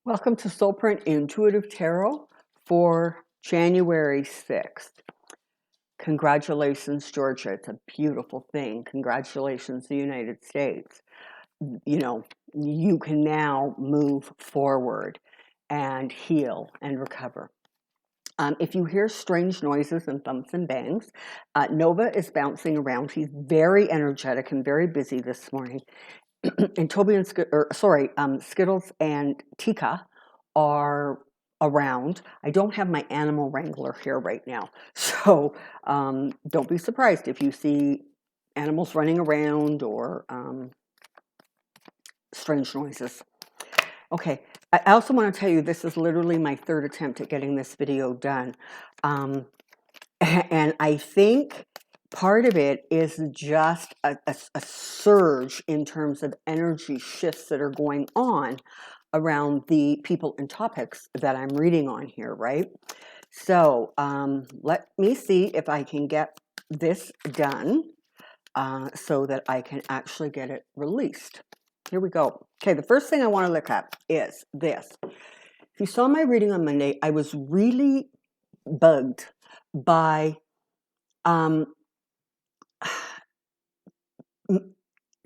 Welcome to Soulprint Intuitive Tarot for January 6th. Congratulations, Georgia. It's a beautiful thing. Congratulations, the United States. You know, you can now move forward and heal and recover. If you hear strange noises and thumps and bangs, Nova is bouncing around. He's very energetic and very busy this morning. And Toby and Skittles and Tika are around. I don't have my animal wrangler here right now, so don't be surprised if you see animals running around or strange noises. Okay, I also want to tell you this is literally my third attempt at getting this video done, and I think part of it is just a surge in terms of energy shifts that are going on around the people and topics that I'm reading on here, right? So let me see if I can get this done so that I can actually get it released. Here we go. Okay, the first thing I want to look at is this. If you saw my reading on Monday, I was really bugged by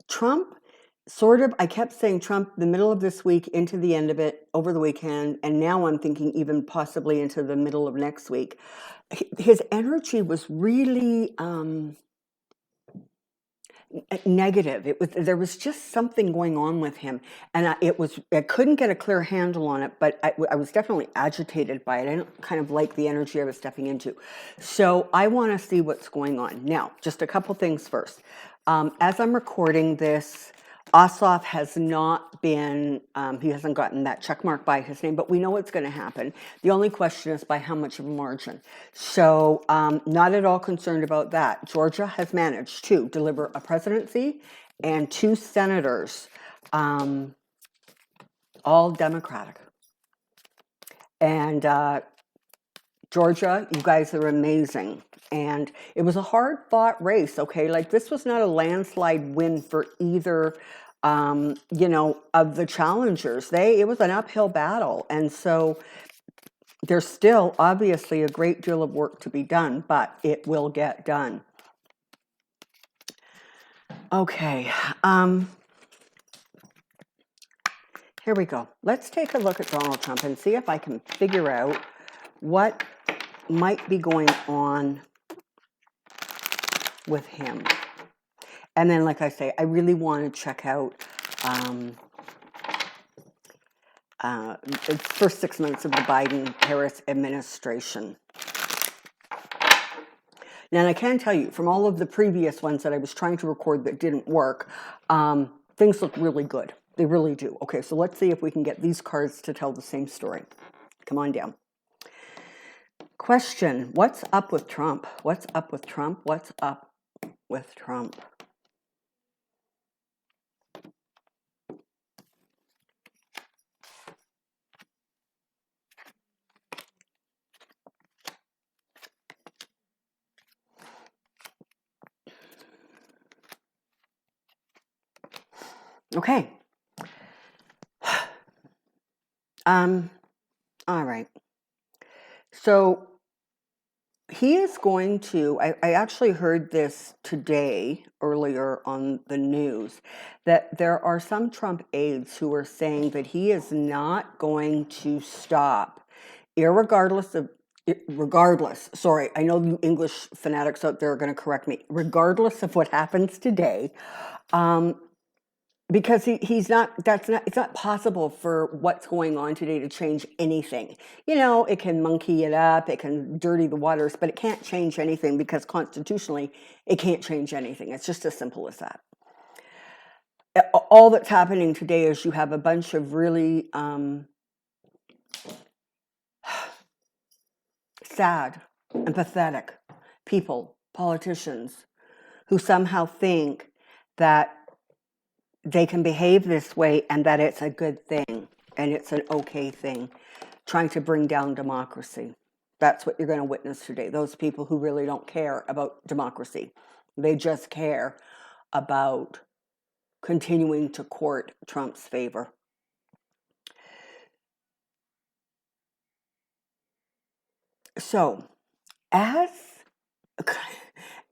Trump. Sort of, I kept saying Trump the middle of this week into the end of it over the weekend, and now I'm thinking even possibly into the middle of next week. His energy was really negative. There was just something going on with him, and I couldn't get a clear handle on it, but I was definitely agitated by it. I don't kind of like the energy I was stepping into, so I want to see what's going on now. Just a couple things first. As I'm recording this, Ossoff has not been, he hasn't gotten that check mark by his name, but we know what's going to happen. The only question is by how much of a margin. So not at all concerned about that. Georgia has managed to deliver a presidency and 2 senators, all Democratic. And Georgia, you guys are amazing. And it was a hard fought race, okay? Like this was not a landslide win for either, of the challengers. It was an uphill battle. And so there's still obviously a great deal of work to be done, but it will get done. Okay. Here we go. Let's take a look at Donald Trump and see if I can figure out what might be going on with him. And then, like I say, I really want to check out the first 6 months of the Biden-Harris administration. Now, and I can tell you, from all of the previous ones that I was trying to record that didn't work, things look really good. They really do. Okay, so let's see if we can get these cards to tell the same story. Come on down. Question, what's up with Trump? What's up with Trump? What's up with Trump? Okay. All right. So he is going to, I actually heard this today, earlier on the news, that there are some Trump aides who are saying that he is not going to stop, regardless, sorry, I know you English fanatics out there are going to correct me, regardless of what happens today, because it's not possible for what's going on today to change anything. It can monkey it up, it can dirty the waters, but it can't change anything because constitutionally it can't change anything. It's just as simple as that. All that's happening today is you have a bunch of really sad and pathetic people, politicians, who somehow think that they can behave this way and that it's a good thing and it's an okay thing, trying to bring down democracy. That's what you're going to witness today. Those people who really don't care about democracy. They just care about continuing to court Trump's favor. So, as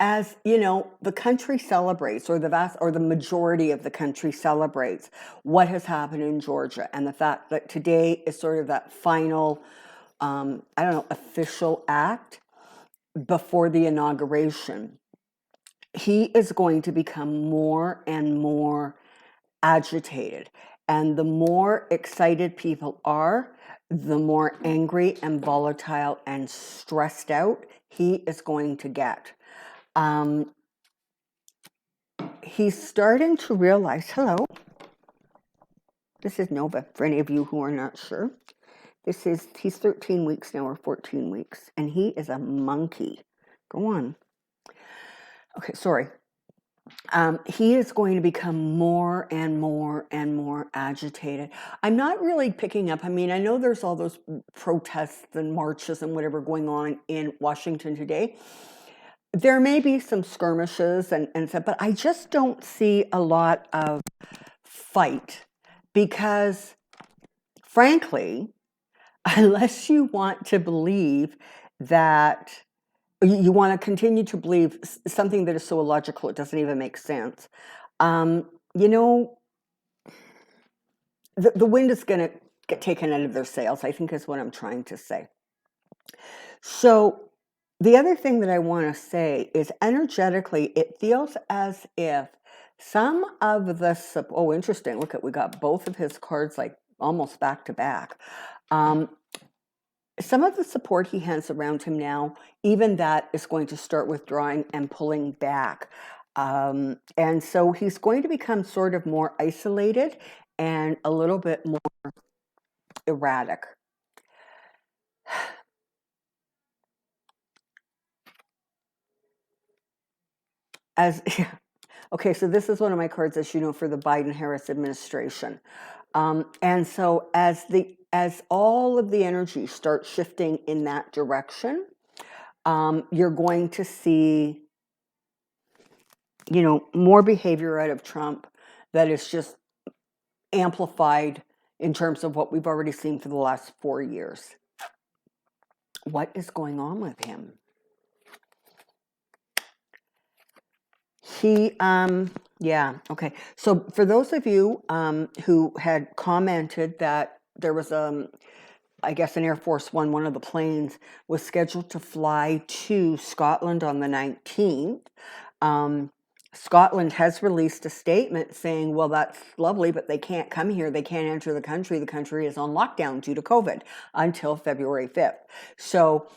as you know, the country celebrates, or the majority of the country celebrates what has happened in Georgia, and the fact that today is sort of that final, I don't know, official act before the inauguration. He is going to become more and more agitated. And the more excited people are, the more angry and volatile and stressed out he is going to get. He's starting to realize, hello, this is Nova, for any of you who are not sure. He's 13 weeks now, or 14 weeks, and he is a monkey. Go on. Okay, sorry. He is going to become more and more and more agitated. I'm not really picking up. I mean, I know there's all those protests and marches and whatever going on in Washington today. There may be some skirmishes and stuff, but I just don't see a lot of fight because, frankly, unless you want to believe that you want to continue to believe something that is so illogical it doesn't even make sense. You know, the wind is going to get taken out of their sails, I think is what I'm trying to say. So the other thing that I want to say is energetically, it feels as if some of the, oh, interesting. Look at, we got both of his cards like almost back to back. Some of the support he has around him now, even that is going to start withdrawing and pulling back. And so he's going to become sort of more isolated and a little bit more erratic. Okay, so this is one of my cards, as you know, for the Biden-Harris administration. And so as all of the energy starts shifting in that direction, you're going to see, you know, more behavior out of Trump that is just amplified in terms of what we've already seen for the last 4 years. What is going on with him? Yeah, okay. So for those of you who had commented that there was, I guess, an Air Force one of the planes was scheduled to fly to Scotland on the 19th. Scotland has released a statement saying, well, that's lovely, but they can't come here. They can't enter the country. The country is on lockdown due to COVID until February 5th. So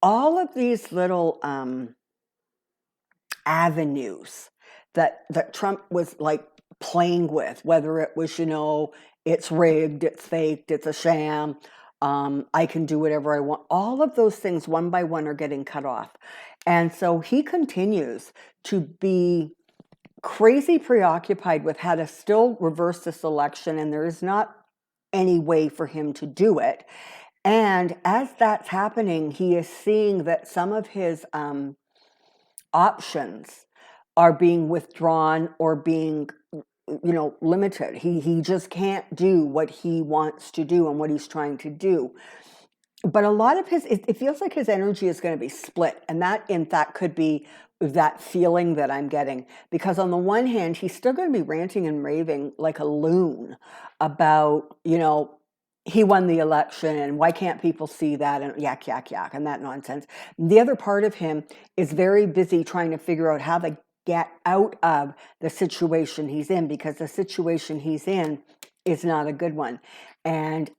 all of these little avenues that Trump was like playing with, whether it was, you know, it's rigged, it's faked, it's a sham, I can do whatever I want. All of those things one by one are getting cut off. And so he continues to be crazy preoccupied with how to still reverse this election, and there is not any way for him to do it. And as that's happening, he is seeing that some of his options are being withdrawn or being, you know, limited. He just can't do what he wants to do and what he's trying to do. But a lot of it feels like his energy is going to be split. And that, in fact, could be that feeling that I'm getting. Because on the one hand, he's still going to be ranting and raving like a loon about, you know, he won the election and why can't people see that, and yak, yak, yak, and that nonsense. The other part of him is very busy trying to figure out how to get out of the situation he's in, because the situation he's in is not a good one. And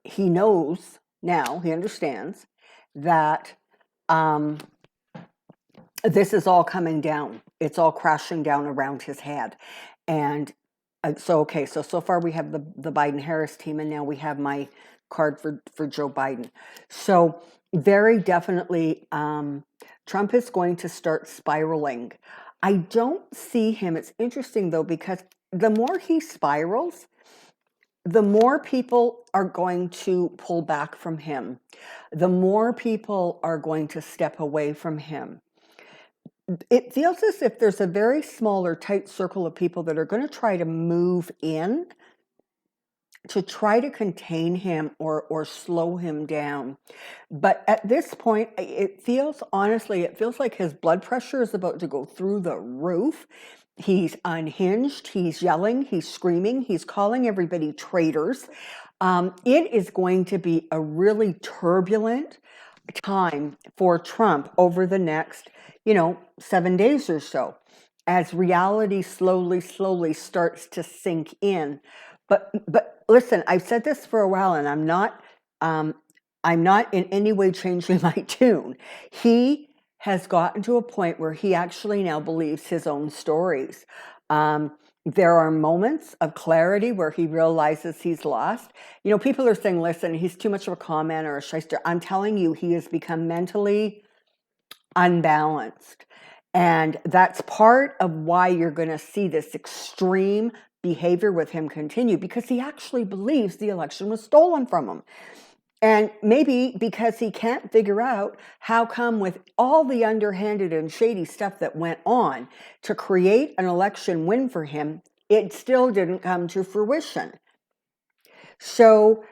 he knows now, he understands that this is all coming down. It's all crashing down around his head. And so far we have the Biden-Harris team, and now we have my card for Joe Biden. So very definitely Trump is going to start spiraling. I don't see him. It's interesting, though, because the more he spirals, the more people are going to pull back from him. The more people are going to step away from him. It feels as if there's a very small or tight circle of people that are going to try to move in to try to contain him or slow him down. But at this point, honestly, it feels like his blood pressure is about to go through the roof. He's unhinged, he's yelling, he's screaming, he's calling everybody traitors. It is going to be a really turbulent time for Trump over the next, 7 days or so, as reality slowly starts to sink in. But listen, I've said this for a while, and I'm not in any way changing my tune. He has gotten to a point where he actually now believes his own stories. There are moments of clarity where he realizes he's lost. People are saying, listen, he's too much of a con man or a shyster. I'm telling you, he has become mentally unbalanced. And that's part of why you're going to see this extreme behavior with him continue, because he actually believes the election was stolen from him. And maybe because he can't figure out how come, with all the underhanded and shady stuff that went on to create an election win for him, it still didn't come to fruition. So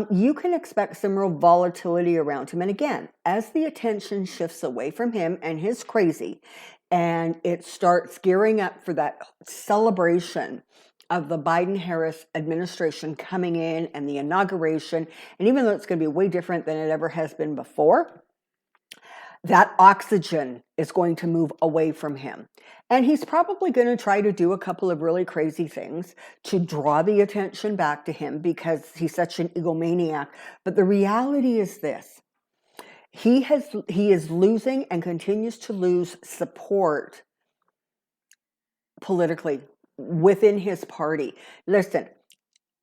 you can expect some real volatility around him. And again, as the attention shifts away from him and his crazy, and it starts gearing up for that celebration of the Biden-Harris administration coming in and the inauguration, and even though it's going to be way different than it ever has been before, that oxygen is going to move away from him. And he's probably going to try to do a couple of really crazy things to draw the attention back to him because he's such an egomaniac. But the reality is this: he is losing and continues to lose support politically within his party. Listen,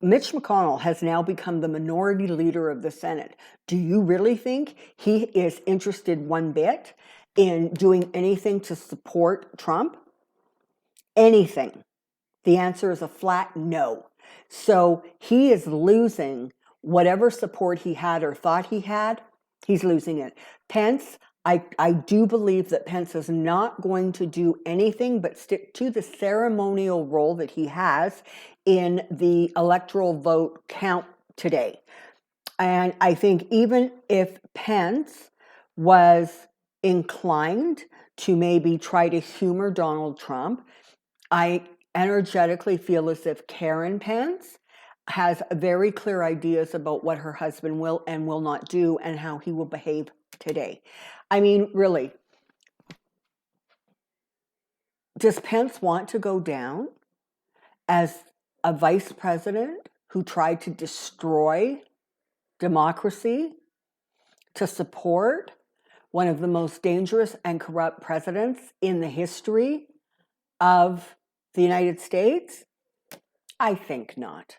Mitch McConnell has now become the minority leader of the Senate. Do you really think he is interested one bit in doing anything to support Trump? Anything? The answer is a flat no. So he is losing whatever support he had or thought he had. He's losing it. Pence, I do believe that Pence is not going to do anything but stick to the ceremonial role that he has in the electoral vote count today. And I think even if Pence was inclined to maybe try to humor Donald Trump, I energetically feel as if Karen Pence has very clear ideas about what her husband will and will not do and how he will behave today. I mean, really, does Pence want to go down as a vice president who tried to destroy democracy to support one of the most dangerous and corrupt presidents in the history of the United States? I think not.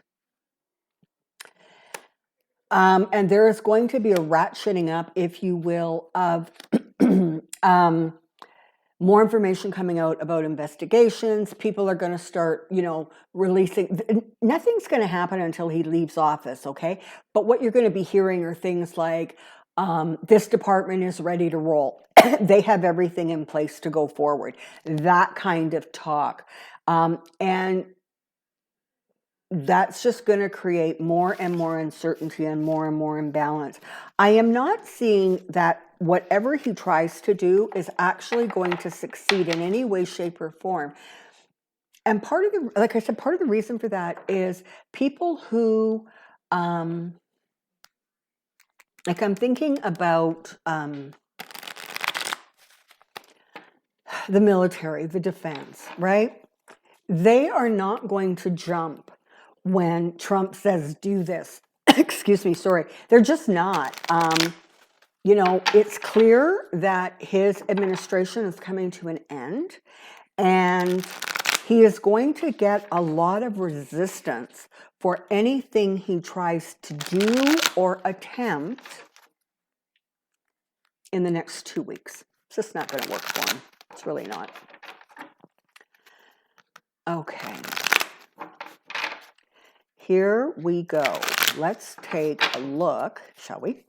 And there is going to be a ratcheting up, if you will, of more information coming out about investigations. People are going to start, releasing. Nothing's going to happen until he leaves office, okay? But what you're going to be hearing are things like, this department is ready to roll. They have everything in place to go forward. That kind of talk. And that's just going to create more and more uncertainty and more imbalance. I am not seeing that whatever he tries to do is actually going to succeed in any way, shape, or form. And part of the reason for that is people who, I'm thinking about the military, the defense, right? They are not going to jump when Trump says, do this. Excuse me, sorry. They're just not. It's clear that his administration is coming to an end, and he is going to get a lot of resistance for anything he tries to do or attempt in the next 2 weeks. It's just not going to work for him. It's really not. Okay. Here we go. Let's take a look, shall we,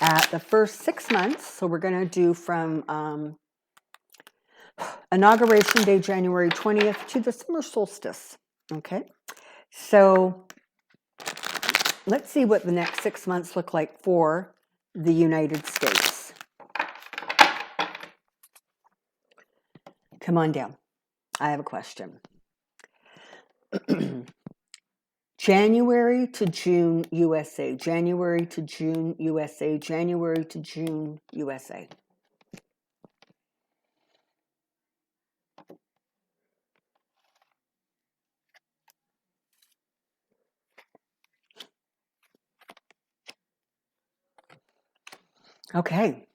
at the first 6 months. So we're going to do from Inauguration Day, January 20th, to the summer solstice. Okay. So let's see what the next 6 months look like for the United States. Come on down. I have a question. January to June, USA. January to June, USA. January to June, USA. Okay.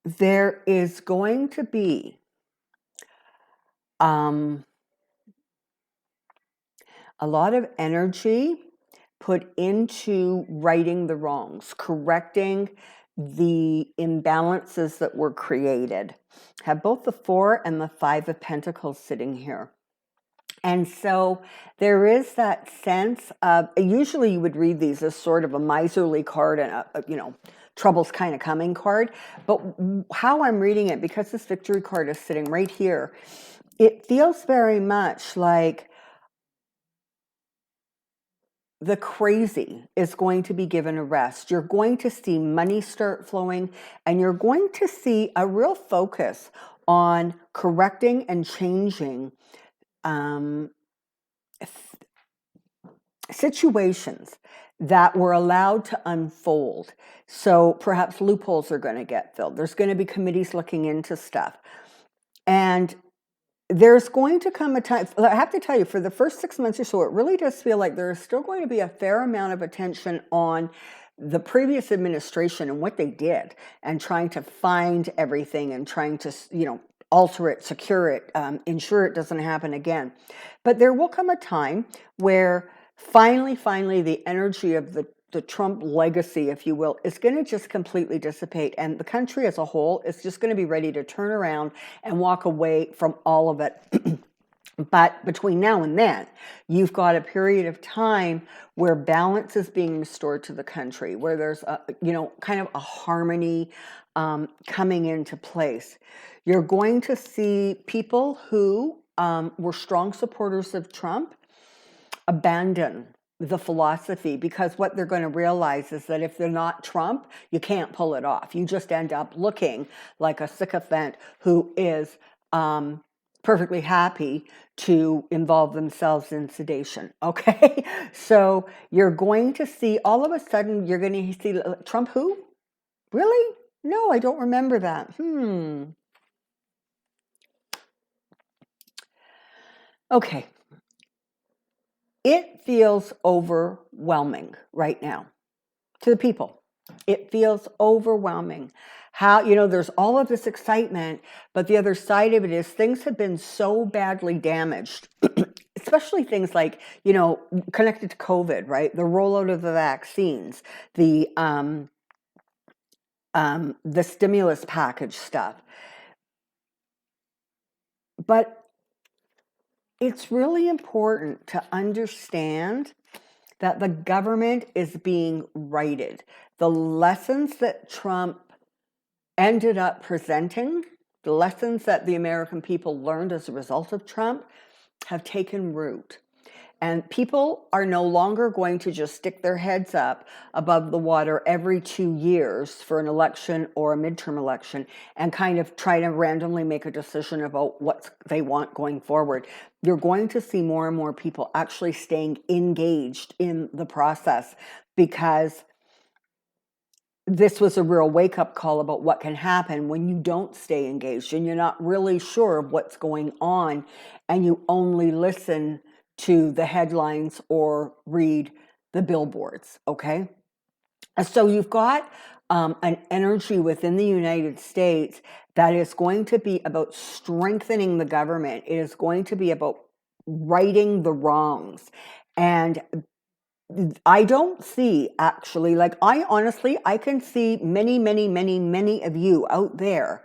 There is going to be a lot of energy put into righting the wrongs, correcting the imbalances that were created. Have both the 4 and the 5 of Pentacles sitting here. And so there is that sense of, usually you would read these as sort of a miserly card and a troubles kind of coming card. But how I'm reading it, because this victory card is sitting right here, it feels very much like the crazy is going to be given a rest. You're going to see money start flowing, and you're going to see a real focus on correcting and changing situations that were allowed to unfold. So perhaps loopholes are going to get filled. There's going to be committees looking into stuff. And there's going to come a time, I have to tell you, for the first 6 months or so, it really does feel like there is still going to be a fair amount of attention on the previous administration and what they did, and trying to find everything and trying to, alter it, secure it, ensure it doesn't happen again. But there will come a time where finally, the energy of the Trump legacy, if you will, is going to just completely dissipate. And the country as a whole is just going to be ready to turn around and walk away from all of it. But between now and then, you've got a period of time where balance is being restored to the country, where there's kind of a harmony coming into place. You're going to see people who were strong supporters of Trump abandon the philosophy, because what they're going to realize is that if they're not Trump, you can't pull it off. You just end up looking like a sycophant who is perfectly happy to involve themselves in sedation. Okay, so you're going to see, all of a sudden, you're going to see Trump who? Really? No, I don't remember that. Okay. It feels overwhelming right now to the people. It feels overwhelming. How, there's all of this excitement, but the other side of it is things have been so badly damaged, especially things like, connected to COVID, right? The rollout of the vaccines, the stimulus package stuff. But it's really important to understand that the government is being righted. The lessons that Trump ended up presenting, the lessons that the American people learned as a result of Trump, have taken root. And people are no longer going to just stick their heads up above the water every 2 years for an election or a midterm election and kind of try to randomly make a decision about what they want going forward. You're going to see more and more people actually staying engaged in the process, because this was a real wake-up call about what can happen when you don't stay engaged and you're not really sure of what's going on, and you only listen to the headlines or read the billboards, okay? So you've got an energy within the United States that is going to be about strengthening the government. It is going to be about righting the wrongs. And I don't see, actually, I can see many of you out there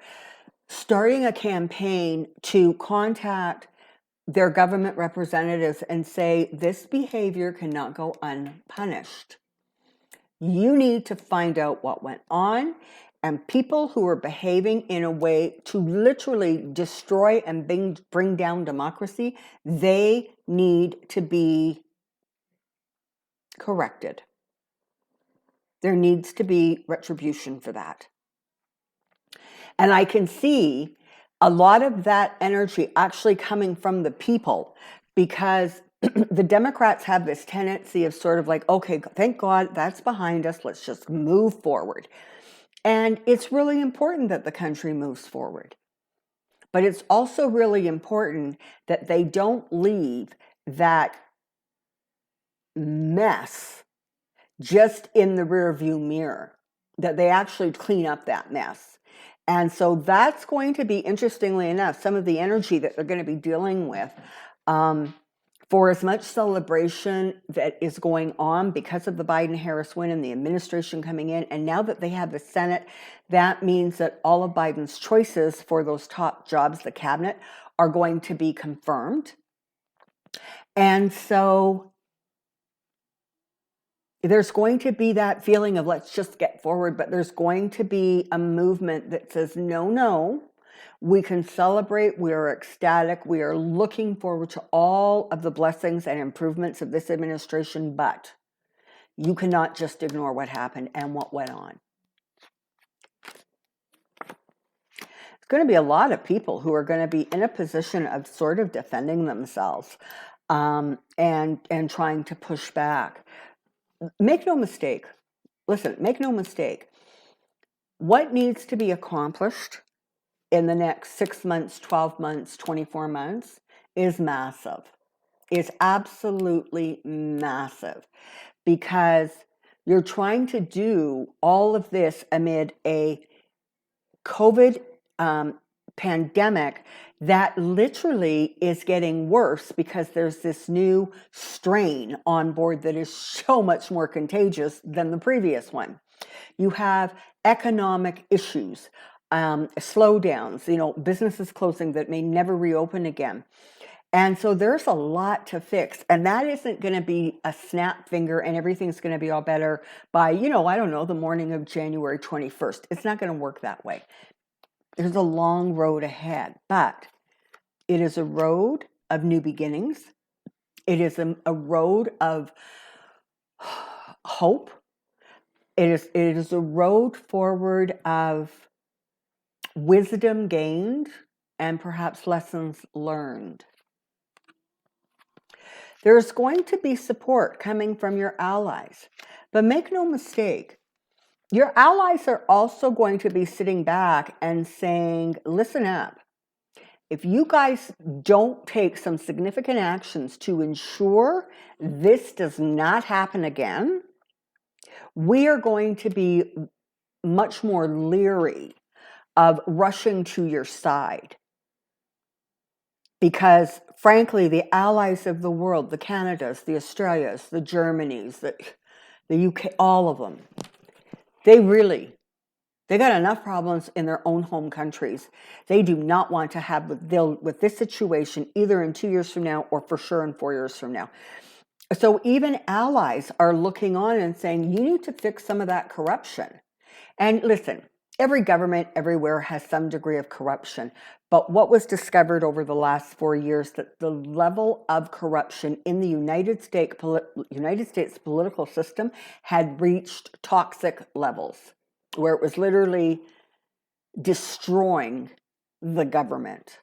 starting a campaign to contact their government representatives and say, this behavior cannot go unpunished. You need to find out what went on, And people who are behaving in a way to literally destroy and bring down democracy, they need to be corrected. There needs to be retribution for that. And I can see a lot of that energy actually coming from the people, because the Democrats have this tendency of sort of like, okay, thank God that's behind us. Let's just move forward. And it's really important that the country moves forward. But it's also really important that they don't leave that mess just in the rearview mirror, that they actually clean up that mess. And so that's going to be, interestingly enough, some of the energy that they're going to be dealing with. For as much celebration that is going on because of the Biden-Harris win and the administration coming in, and now that they have the Senate, that means that all of Biden's choices for those top jobs, the cabinet, are going to be confirmed. And so there's going to be that feeling of let's just get forward, but there's going to be a movement that says, no, we can celebrate, we are ecstatic, we are looking forward to all of the blessings and improvements of this administration, but you cannot just ignore what happened and what went on. There's going to be a lot of people who are going to be in a position of sort of defending themselves and trying to push back. Make no mistake. Listen, make no mistake. What needs to be accomplished in the next 6 months, 12 months, 24 months is massive. Is absolutely massive, because you're trying to do all of this amid a COVID pandemic that literally is getting worse because there's this new strain on board that is so much more contagious than the previous one. You have economic issues, slowdowns, businesses closing that may never reopen again. And so there's a lot to fix, and that isn't going to be a snap finger and everything's going to be all better by, the morning of January 21st. It's not going to work that way. There's a long road ahead, but it is a road of new beginnings. It is a road of hope. It is a road forward of wisdom gained and perhaps lessons learned. There's going to be support coming from your allies, but make no mistake, your allies are also going to be sitting back and saying, listen up. If you guys don't take some significant actions to ensure this does not happen again, we are going to be much more leery of rushing to your side. Because frankly, the allies of the world, the Canadas, the Australias, the Germanys, the UK, all of them, they got enough problems in their own home countries. They do not want to deal with this situation either in 2 years from now or for sure in 4 years from now. So even allies are looking on and saying, you need to fix some of that corruption. And listen, every government everywhere has some degree of corruption. But what was discovered over the last 4 years, that the level of corruption in the United States political system had reached toxic levels, where it was literally destroying the government.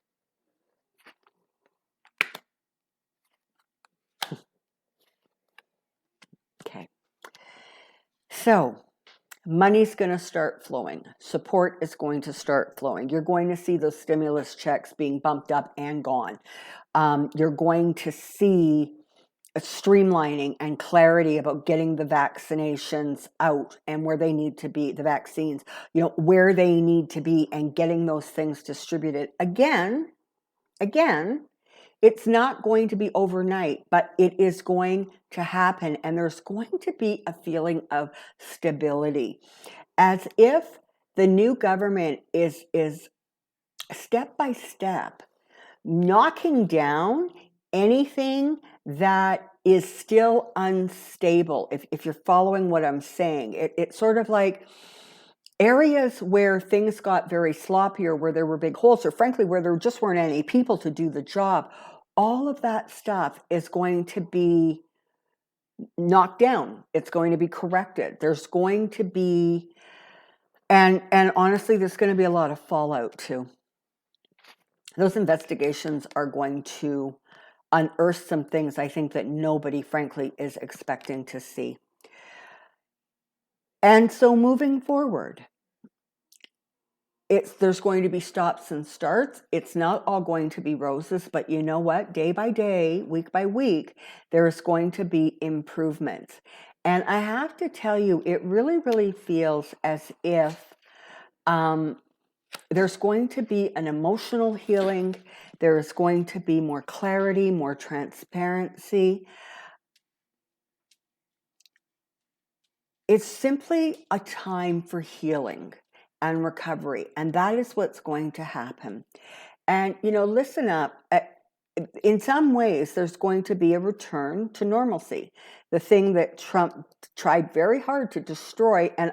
Okay. So money's going to start flowing. Support is going to start flowing. You're going to see those stimulus checks being bumped up and gone. You're going to see a streamlining and clarity about getting the vaccinations out and where they need to be, the vaccines, where they need to be, and getting those things distributed. Again, it's not going to be overnight, but it is going to happen. And there's going to be a feeling of stability, as if the new government is step by step knocking down anything that is still unstable. If you're following what I'm saying, it's sort of like areas where things got very sloppy, or where there were big holes, or frankly where there just weren't any people to do the job, all of that stuff is going to be knocked down. It's going to be corrected. There's going to be, and honestly, there's going to be a lot of fallout too. Those investigations are going to unearth some things, I think, that nobody, frankly, is expecting to see. And so moving forward, there's going to be stops and starts. It's not all going to be roses, but you know what? Day by day, week by week, there's going to be improvements. And I have to tell you, it really, really feels as if there's going to be an emotional healing. There's going to be more clarity, more transparency. It's simply a time for healing and recovery, and that is what's going to happen. And, listen up. In some ways, there's going to be a return to normalcy. The thing that Trump tried very hard to destroy, and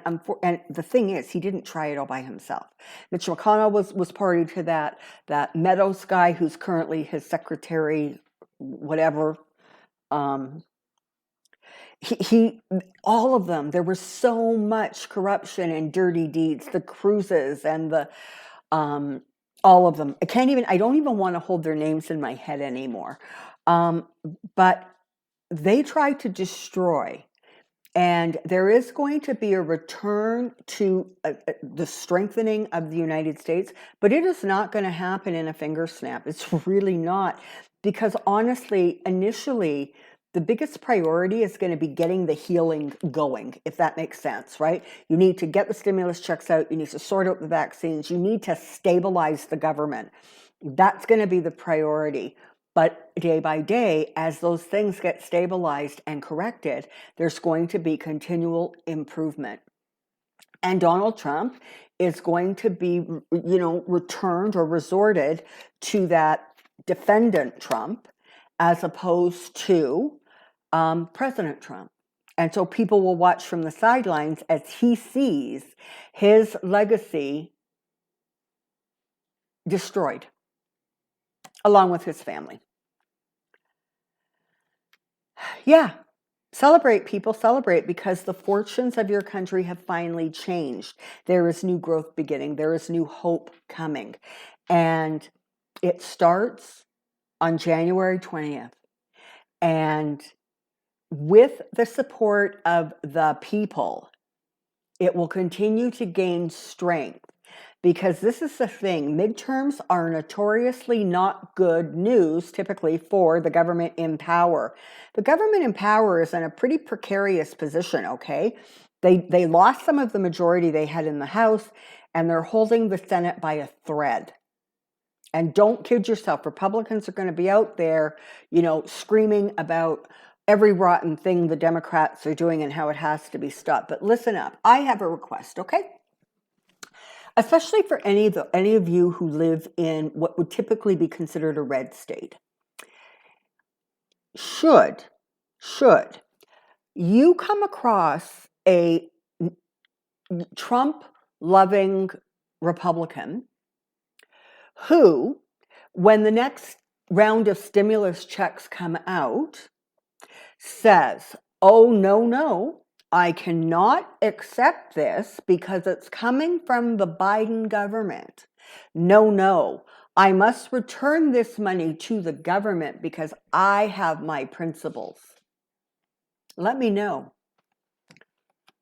the thing is, he didn't try it all by himself. Mitch McConnell was party to that. That Meadows guy, who's currently his secretary, whatever, he all of them, there was so much corruption and dirty deeds, the Cruzes and the all of them. I don't even want to hold their names in my head anymore. But they tried to destroy, and there is going to be a return to the strengthening of the United States, but it is not going to happen in a finger snap. It's really not, because honestly, initially, the biggest priority is going to be getting the healing going, if that makes sense, right? You need to get the stimulus checks out. You need to sort out the vaccines. You need to stabilize the government. That's going to be the priority. But day by day, as those things get stabilized and corrected, there's going to be continual improvement. And Donald Trump is going to be, returned or resorted to that defendant Trump, as opposed to President Trump. And so people will watch from the sidelines as he sees his legacy destroyed, along with his family. Yeah, celebrate, people, celebrate, because the fortunes of your country have finally changed. There is new growth beginning. There is new hope coming. And it starts on January 20th. And with the support of the people, it will continue to gain strength, because this is the thing. Midterms are notoriously not good news, typically, for the government in power. The government in power is in a pretty precarious position, okay? They lost some of the majority they had in the House, and they're holding the Senate by a thread. And don't kid yourself, Republicans are going to be out there, screaming about every rotten thing the Democrats are doing and how it has to be stopped. But listen up, I have a request, okay? Especially for any of you who live in what would typically be considered a red state. Should you come across a Trump-loving Republican who, when the next round of stimulus checks come out, says, "Oh, no, I cannot accept this because it's coming from the Biden government. No, I must return this money to the government because I have my principles." Let me know.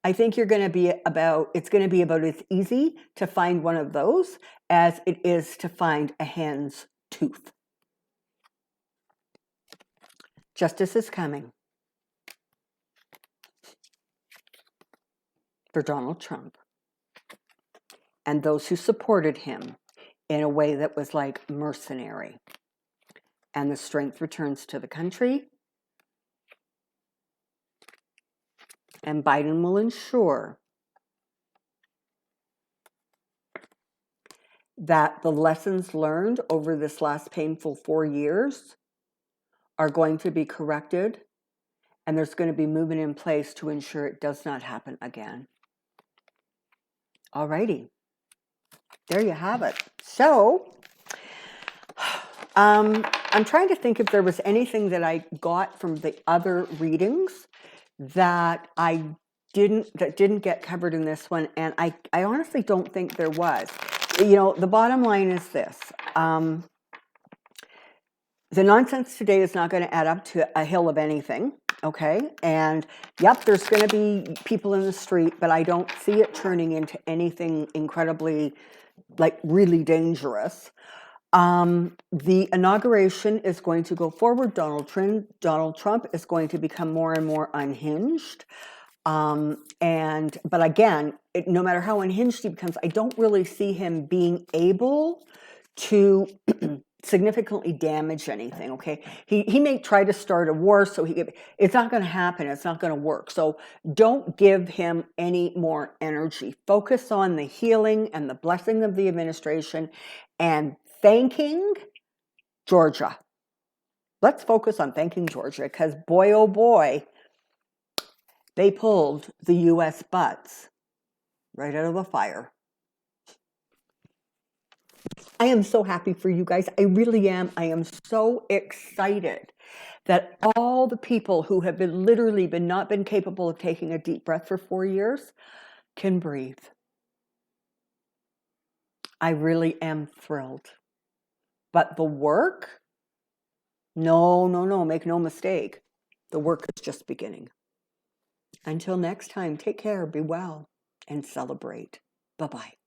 I think it's going to be about as easy to find one of those as it is to find a hen's tooth. Justice is coming for Donald Trump and those who supported him in a way that was like mercenary. And the strength returns to the country. And Biden will ensure that the lessons learned over this last painful 4 years are going to be corrected, and there's going to be movement in place to ensure it does not happen again. Alrighty. There you have it. So, I'm trying to think if there was anything that I got from the other readings that didn't get covered in this one, and I honestly don't think there was. You know, the bottom line is this. The nonsense today is not going to add up to a hill of anything, okay? And yep, there's going to be people in the street, but I don't see it turning into anything incredibly, like, really dangerous. The inauguration is going to go forward. Donald Trump is going to become more and more unhinged. But again, no matter how unhinged he becomes, I don't really see him being able to significantly damage anything. Okay, he may try to start a war, so it's not going to happen. It's not going to work. So don't give him any more energy. Focus on the healing and the blessing of the administration, and thanking Georgia. Let's focus on thanking Georgia, because boy, oh boy, they pulled the U.S. butts right out of the fire. I am so happy for you guys. I really am. I am so excited that all the people who have literally not been capable of taking a deep breath for 4 years can breathe. I really am thrilled. But the work, no, make no mistake. The work is just beginning. Until next time, take care, be well, and celebrate. Bye-bye.